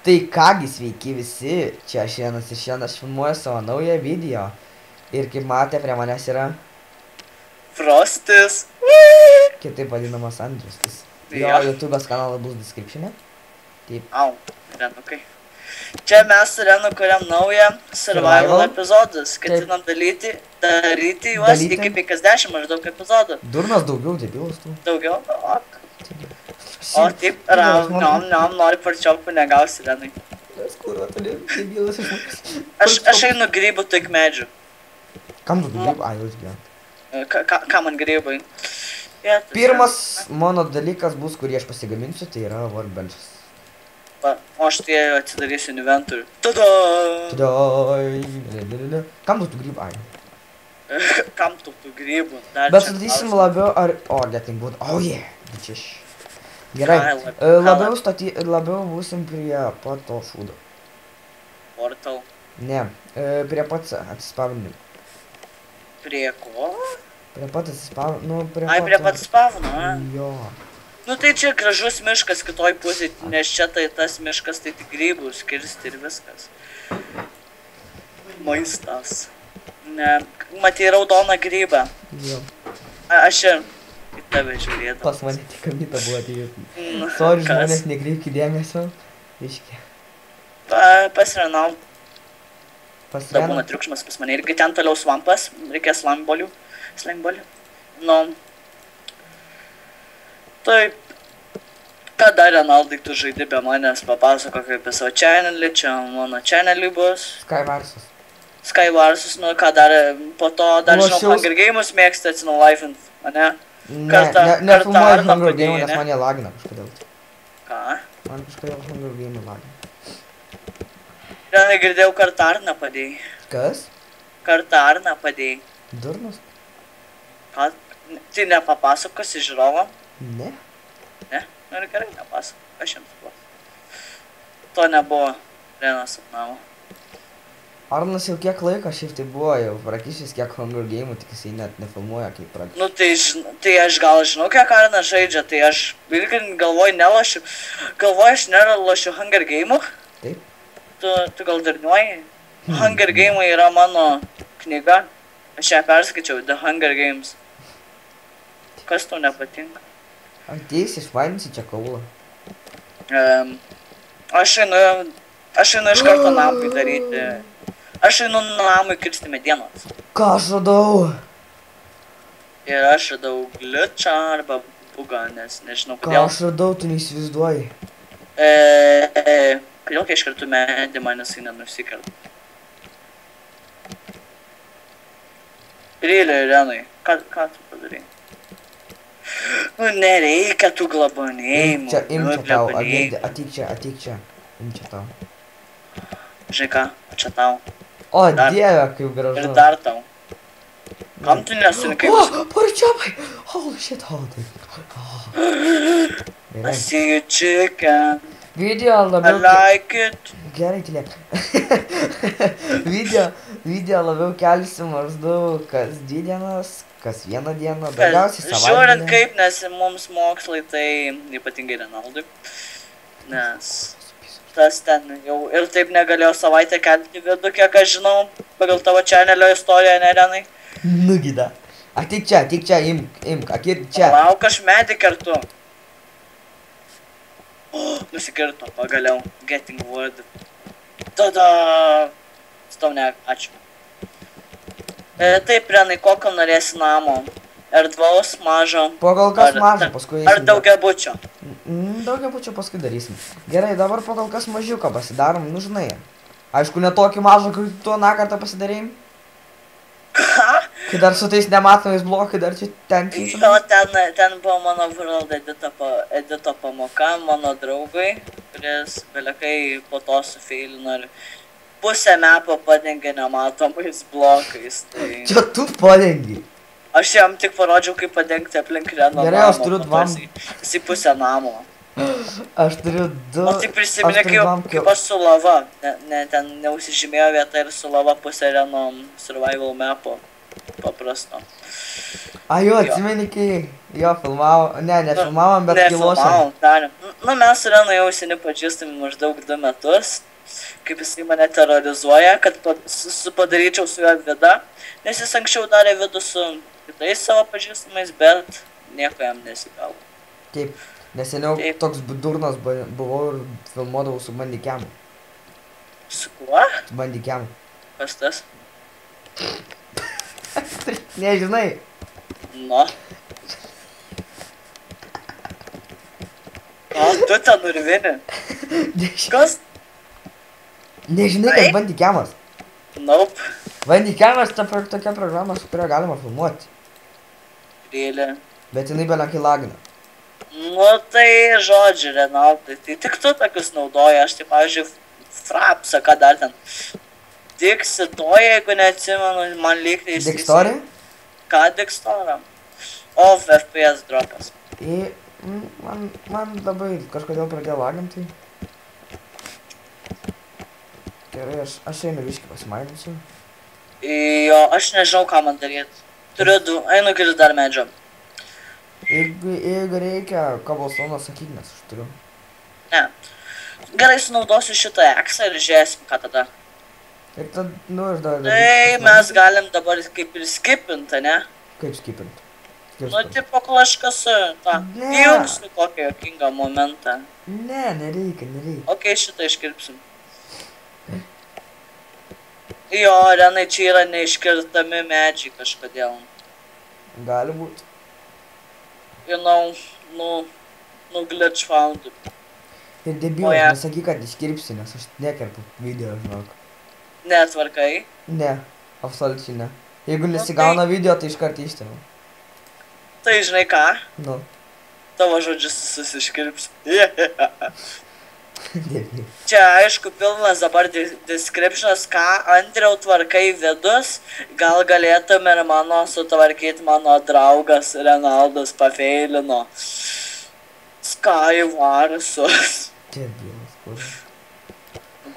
Tai kągi, sveiki visi, čia šiandien aš filmuoju savo naują video. Ir kaip matė, prie manęs yra Frostis. kitaip vadinamas Andrius. Jo Jo. YouTube'as kanalas bus description'e. Taip. Au, Renukai. Čia mes su Renu kuriam naują survival Survival. epizodus. Ketinam daryti juos iki 50 maždaug epizodų. Durnas daugiau, debilas tu. Daugiau, o taip, Ram, nori parčiopų negausi, Renai. Kurva, toli, debilas išmokas. Aš einu grybų tik medžių. Kam tu grybų? Ai, jūs gyvent. Ką man grybai? Pirmas mano dalykas bus, kurį aš pasigaminsiu, tai yra workbenchas. O aš tai atsidarysiu inventorių. Tada! Kam tu grybų? Ai. Kam tu tų grybų? Bet statysim labiau ar... O, getting wood. Oh yeah. Bičiš. Gerai. Labiau būsim prie pat to šūdo. Portal. Ne. Prie pat atsispavninimo. Prie ko? Prie pat atsispavninimo. Nu, Ai, prie pat spavno, a? Jo. Nu tai čia gražus miškas kitoj pusėj, nes čia tai tas miškas tai tik grybų skirsti ir viskas. Maistas. Ne, matei raudoną grybą. Jo. Aš ir į tave žiūrėdavau. Pas mane tik kamita buvo atėjus. Sorry, žmonės, nekreipkit dėmesio. Iški. Pas Renau. Pas Da Reną. būna triukšmas pas mane. Irgi ten toliau svampas. Reikės slangbolių. Nu. Taip. Ką dar, Renaldai, tu žaidi be manęs? Papasakok apie savo channelį. Čia mano channelį bus. Skywarsas. Skywarsus, nu ką dar, po to dar žinau, Lošiaus. Hunger Games mėgsta atsinaulaifint, ane? Nefilmuoju Arną Hunger Game, padėjai, nes ne? man jie lagina kažkodėl. Ką? Man kažkodėl Hunger Game lagina. Renai, girdėjau, kartą Arną padėjai. Kas? Kartą Arną padėjai. Durnas? Ką? Tai nepapasakosi žiūrovam? Ne. Ne? Nu ir gerai, nepasakok. Aš jiems buvo. To nebuvo. Renas sapnavo. Arnas jau kiek laiko šiaip tai buvo, jau prakišęs kiek Hunger Game'ų, tik jisai net nefilmuoja kaip prakišęs. Nu tai aš gal žinau, kiek Arnas žaidžia, tai aš irgi galvoju nelošiu. Galvoju, aš nelošiu Hunger Game'ų. Taip. Tu gal darniuoji? Hunger Game'ai yra mano knyga. Aš ją perskaičiau, The Hunger Games. Kas tau nepatinka? Ateis, išvainsi čia kaulą. Aš einu iš karto namui daryti. Aš einu namui kirsti medienos. Ką aš radau? Ir aš radau glitchą arba bugą, nes nežinau Ką kodėl. aš radau, tu neįsivaizduoji. Kodėl kai iškartu medį manęs jį nenusikerta? Rylė, Renai, ką tu padarai? Nu nereikia tų glabonėjimų. Imk čia tau, ateik čia. Imk čia tau. Žinai ką, čia tau. O, Dar. dieve, kaip gražu. Ir dar tau. Kam tu nesurinkai visko? Porčiapai! Holy shit, holy. I Gerai. see you chicken, Video I labiau... like it. Gerai, tylėk. Video labiau kelsiu maždaug kas 2 dienas, kas 1 dieną, daugiausiai Žiūrint savaitgalį. kaip, nes mums mokslai tai ypatingai Renaldui. Nes tas ten jau ir taip negalėjo savaitę kelti vidų, kiek aš žinau, pagal tavo channelio istoriją, ne Renai? Nugida. Ateik čia, imk, akir čia. Lauk, aš medį kertu. Nusikirto, pagaliau. Getting wood. Tada! Stau ne, ačiū. Taip, Renai, kokio norėsi namo? Erdvaus, mažo? Pagal kas mažą, paskui... Ar daugiabučio? Daugiabučio paskui darysim. Gerai, dabar pagal kas mažiuką pasidarom, nu žinai. Aišku, ne tokį mažą, kaip tu aną kartą pasidarėjim. Ką? Kai dar su tais nematomais blokai, dar čia ten Jo, keičiam. ten buvo mano World edito pamoka, mano draugui, kuris belekai po to sufeilino ir pusę mepo padengė nematomais blokais. Tai... Čia tu padengi. Aš jam tik parodžiau, kaip padengti aplink Reno Gerai, namą. aš turiu po to dvam. Jisai pusę namo. Aš turiu 2. O tai prisiminė, kaip aš su lava. Ten neužsižymėjo vieta ir su lava pusę Reno survival mapo. paprasto. A jo, atsimeni, kai jo filmavo, nefilmavom, bet kai lošėm. Nefilmavom, darėm. Nu, mes su Renu jau seni pažįstami maždaug 2 metus, kaip jisai mane terrorizuoja, kad padaryčiau su juo vidą, nes jis anksčiau darė vidų su kitais savo pažįstamais, bet nieko jam nesigavo. Taip, neseniau toks durnas buvau ir filmuodavau su bandikiamu. Su kuo? Su bandikiamu. Kas tas? Nežinai. Nu. O, tu ten urvini. Kas? Nežinai, kas bandikiamas. Nope. Bandikiamas tokia programa, su kuria galima filmuoti. Rėlė. Bet jinai belenkai lagina. Nu tai žodžiu, Renaldai, tai tik tu tokius naudoji, aš tai, pavyzdžiui, Frapsą, ką dar ten. Dixitoje, jeigu neatsimenu, man lygtai įsisai. Dixtorė? Ką Dixtorą? Off FPS dropas. Man labai kažkodėl pradėjo laginti. Gerai, aš einu viškį pasimailinsiu. Jo, aš nežinau, ką man daryti. Turiu einu kiri dar medžio. Jeigu reikia cobblestone'o, sakyk, nes aš turiu. Ne. Gerai, sunaudosiu šitą eksą ir žiūrėsim, ką tada. Ir tad, nu, aš dar... Tai mes galim dabar kaip ir skipinti, ne? Kaip skipinti? Nu, tipo kažkas, tą, įjungsiu kokį jokingą momentą. Ne, nereikia. Ok, šitą iškirpsim. Jo, Renai, čia yra neiškirtami medžiai kažkodėl. Gali būt. You know, glitch found. Ir debilas, nesakyk, kad iškirpsi, nes aš nekerpu video, žinok. Netvarkai? Ne, absoliučiai ne. Jeigu nesigauna video, tai iškart ištimu. Tai žinai ką? Nu. Tavo žodžius susiškirps. Debilas. Čia aišku pilnas dabar descriptionas, ką Andriau tvarkai vidus, gal galėtum ir sutvarkyti mano draugas Renaldas pafeilino. Skywarsus. Debilas, kur.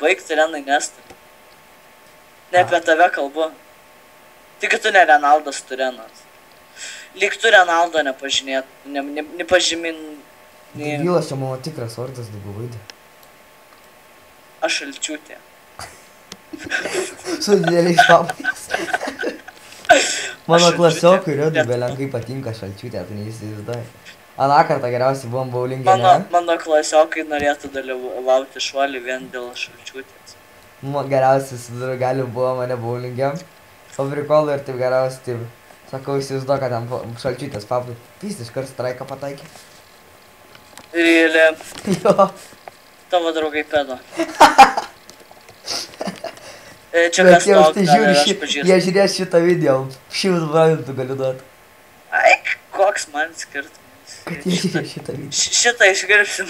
Baigti Renai nestą. Ne apie tave kalbu. Tik tu ne Renaldas, tu Renas. Lyg tu Renaldo nepažymin... Debilas, čia mano tikras vardas Dabuvaidė. Aš Šalčiūtė. Su dideliais papais. Mano klasiokui Redui belenkai patinka Šalčiūtė, tai neįsivaizduoji. Aną kartą geriausiai buvom bowlingė, ne? Mano klasiokai norėtų dalyvauti šuolį vien dėl Šalčiūtės. Geriausiai su draugeliu buvo mane bowlingė. O prikolų ir taip geriausiai taip. Sakau, įsivaizduoju, kad ten Šalčiūtės papai. Jis iškart straiką pataikė. Rėlė. Jo. Tavo draugai pedo. Čia kas toks, dar aš pažįstu. Jie žiūrės šitą video, 100 procentų galiu duoti. Ai, koks man skirtumas. Kad jie žiūrės šitą video. Šitą iškirpsim.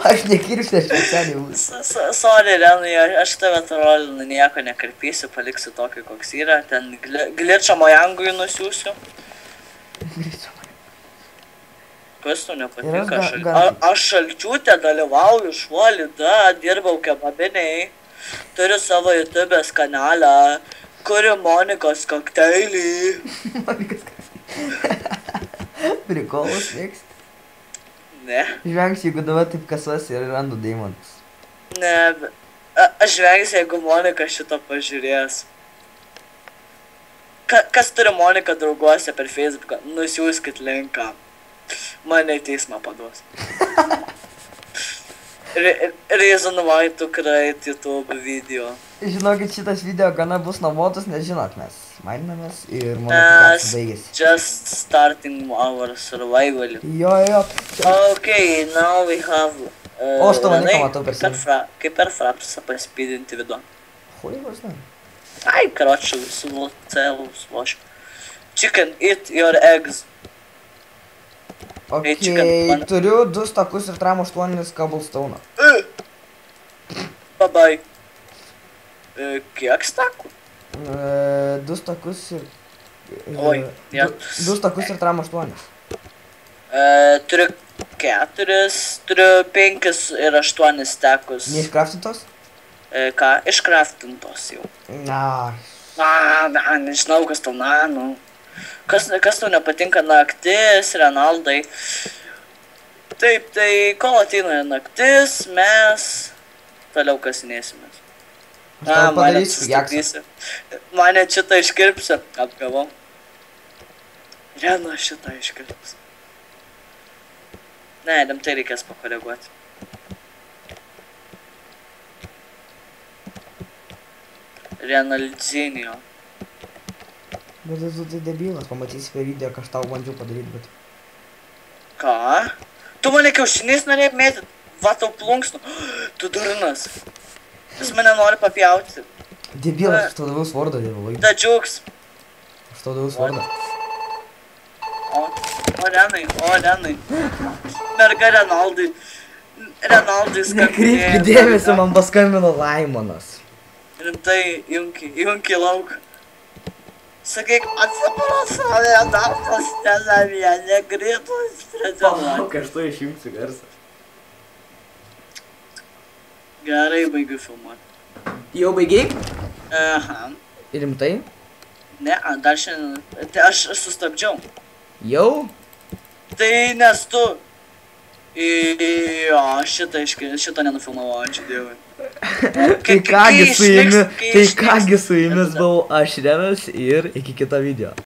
Aš nekirpsiu, aš specialiai būsiu. Sorry, Renai, aš tave trolinu, nieko nekarpysiu, paliksiu tokį, koks yra. Ten glitchą Mojangui nusiųsiu. Kas tu nepatinka? Aš Šalčiūtė dalyvauju šuolį, dirbau kebabiniai. Turiu savo YouTube'ės kanalą, kuriu Monikos kokteilį. Monikos kokteilį. Prikolus mėgsti? Ne. Žvengsiu, jeigu dabar taip kasuosi ir randu deimantus. Ne, aš žvengsiu, jeigu Monika šitą pažiūrės. Kas turi Moniką drauguose per Facebooką, nusiųskit linką. Mane į teismą paduos. Reason why to create YouTube video. Žinokit, šitas video gana bus nuobodus, nes žinot, mes mainamės ir mano tikriausiai baigėsi. Just starting our survival. Jo. Okay, now we have... O, aš tavo niką matau per sėlį. Kaip per Frapsą paspydinti video. Hui, vos ne. Ai, karočiau, su lošiu. Chicken, eat your eggs. Ok, turiu 2 stakus ir tram 8 cobblestone'o. Bye. Kiek stakų? 2 stakus ir... Oi, 2 stakus ir tram 8. Turiu 4, turiu 5 ir 8 stakus. Neiškraftintos? Ką? Iškraftintos jau. Na, Nežinau, kas tau, nu. Kas tau nepatinka naktis, Renaldai? Taip, tai kol ateina naktis, mes toliau kasinėsimės. Aš tau padarysiu jaksą. sustabdysiu. Mane šitą iškirpsiu. Apgavau. Rena šitą iškirpsiu. Ne, rimtai reikės pakoreguoti. Renaldzinio. Bet tu tai debilas, pamatysi per video, ką aš tau bandžiau padaryti, bet... Ką? Tu mane kiaušiniais norėjai mėtyti? Va tau plunksnu. Tu durnas. Jis mane nori papjauti. Debilas, aš tau daviau svordą, dievai. Da džiugs. Aš tau daviau svordą. O Renai. Merga Renaldai. Renaldai skambinėjo. Nekreipk dėmesio, man paskambino Laimonas. Rimtai, junki lauk. Sakyk, atsiprašau, Renaldas nenamie, negrįtų stresuoti. Aš to išjungsiu garsą. Gerai, baigiu filmuoti. Jau baigiai? Aha. Rimtai? Ne, dar šiandien. Tai aš sustabdžiau. Jau? Tai nes tu... Jo, šitą nenufilmavau, ačiū Dievui. Tai kągi su jumis buvau aš Renas ir iki kito video.